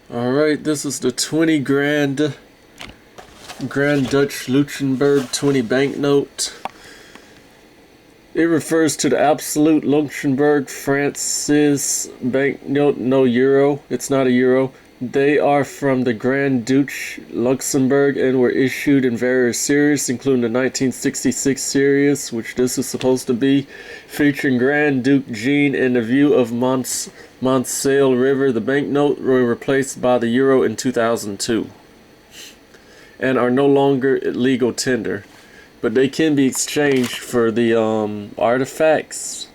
Alright, this is the 20 Grand Dutch Luxembourg 20 banknote. It refers to the absolute Luxembourg francs banknote, no euro. It's not a euro. They are from the Grand Duke Luxembourg and were issued in various series, including the 1966 series, which this is supposed to be, featuring Grand Duke Jean and the view of Montsale River. The banknote were replaced by the euro in 2002 and are no longer legal tender, but they can be exchanged for the artifacts,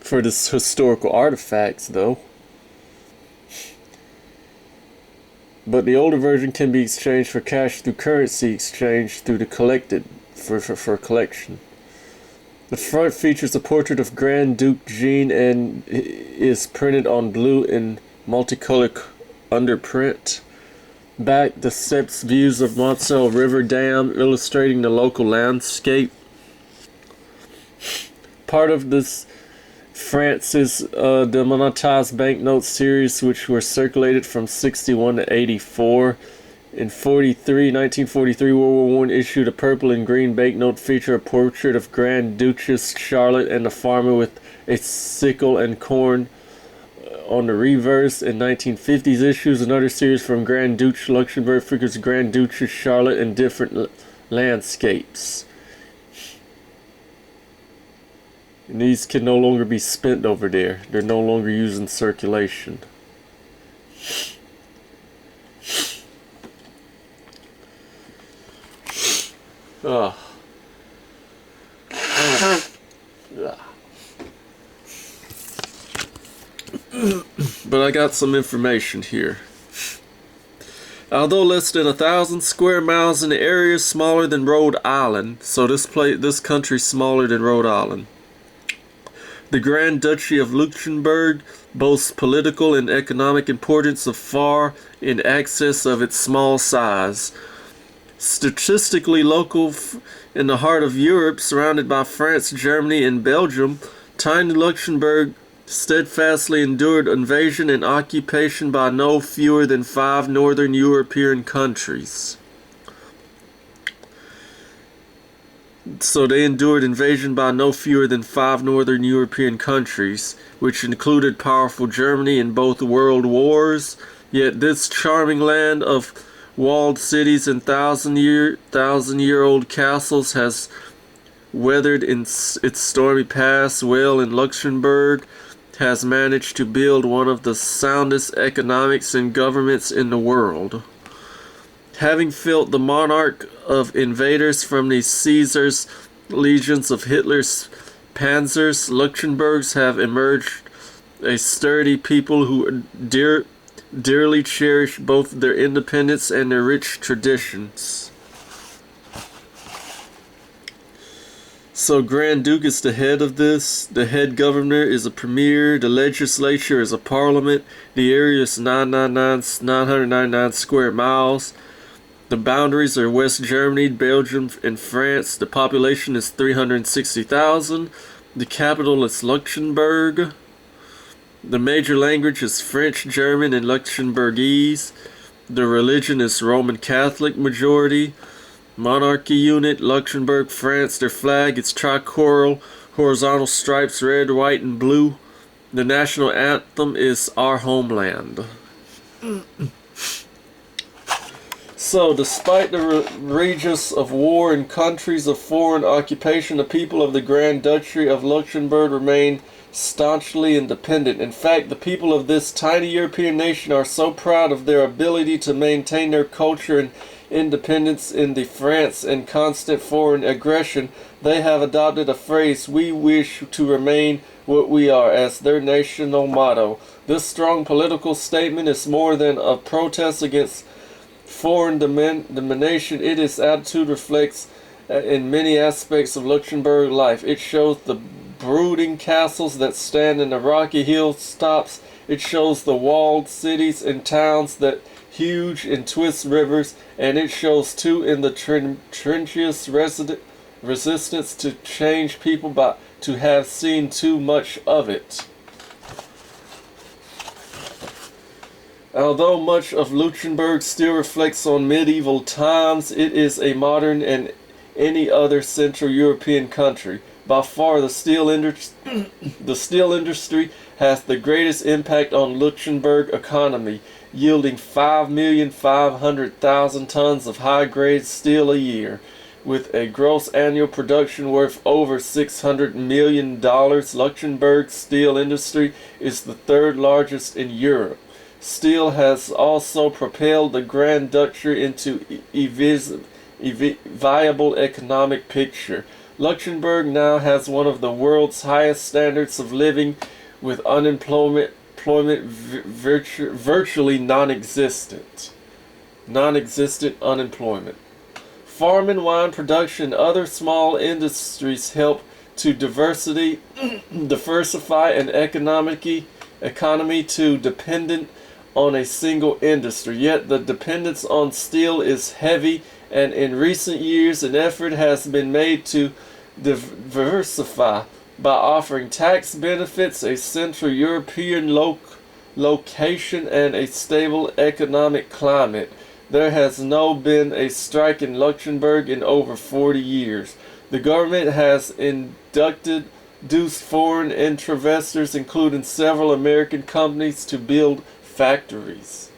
for the historical artifacts though. But the older version can be exchanged for cash through currency exchange through the collected for collection. The front features a portrait of Grand Duke Jean and is printed on blue in multicolored underprint. Back depicts views of Montsale River Dam, illustrating the local landscape. Part of this France's demonetized banknote series, which were circulated from 61 to 84. In 1943, World War I issued a purple and green banknote feature a portrait of Grand Duchess Charlotte and a farmer with a sickle and corn on the reverse. In 1950s issues, another series from Grand Duke Luxembourg features Grand Duchess Charlotte in different landscapes. And these can no longer be spent over there. They're no longer used in circulation. But I got some information here. Although less than 1,000 square miles in the area, smaller than Rhode Island. So this country's smaller than Rhode Island. The Grand Duchy of Luxembourg boasts political and economic importance of far in excess of its small size. Statistically local in the heart of Europe, surrounded by France, Germany, and Belgium, tiny Luxembourg steadfastly endured invasion and occupation by no fewer than 5 northern European countries. So they endured invasion by no fewer than 5 northern European countries, which included powerful Germany in both world wars. Yet this charming land of walled cities and thousand-year-old castles has weathered its stormy past well, and Luxembourg has managed to build one of the soundest economics and governments in the world. Having felt the monarch of invaders from the Caesar's legions of Hitler's panzers, Luxembourgs have emerged a sturdy people who dearly cherish both their independence and their rich traditions. So Grand Duke is the head of this. The head governor is a premier. The legislature is a parliament. The area is 999 square miles. The boundaries are West Germany, Belgium, and France. The population is 360,000. The capital is Luxembourg. The major language is French, German, and Luxembourgese. The religion is Roman Catholic majority. Monarchy unit, Luxembourg, France. Their flag is tricolor, horizontal stripes, red, white, and blue. The national anthem is Our Homeland. So, despite the rages of war in countries of foreign occupation, the people of the Grand Duchy of Luxembourg remain staunchly independent. In fact, the people of this tiny European nation are so proud of their ability to maintain their culture and independence in the France and constant foreign aggression, they have adopted a phrase, "We wish to remain what we are," as their national motto. This strong political statement is more than a protest against foreign domination. Its attitude reflects in many aspects of Luxembourg life. It shows the brooding castles that stand in the rocky hilltops. It shows the walled cities and towns that huge and twist rivers, and it shows too in the trenchous resistance to change people to have seen too much of it. Although much of Luxembourg still reflects on medieval times, it is a modern and any other Central European country. By far, the steel industry has the greatest impact on Luxembourg economy, yielding 5,500,000 tons of high-grade steel a year. With a gross annual production worth over $600 million, Luxembourg's steel industry is the third largest in Europe. Steel has also propelled the Grand Duchy into a viable economic picture. Luxembourg now has one of the world's highest standards of living, with unemployment virtually non-existent. Non-existent unemployment. Farm and wine production and other small industries help to diversify an economy too dependent on a single industry. Yet the dependence on steel is heavy, and in recent years an effort has been made to diversify by offering tax benefits, a Central European location, and a stable economic climate. There has no been a strike in Luxembourg in over 40 years. The government has induced foreign investors, including several American companies, to build factories.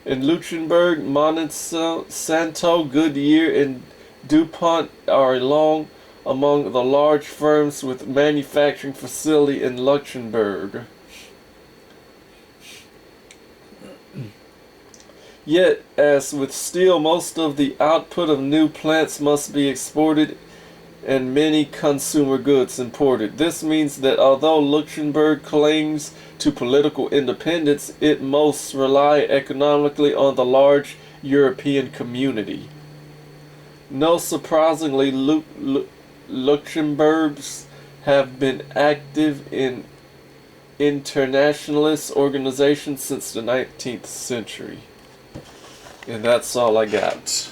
In Luxembourg, Monsanto, Goodyear, and DuPont are among the large firms with manufacturing facility in Luxembourg. Yet, as with steel, most of the output of new plants must be exported and many consumer goods imported. This means that although Luxembourg claims to political independence, it most rely economically on the large European community. No surprisingly, Luxembourgs have been active in internationalist organizations since the 19th century. And that's all I got.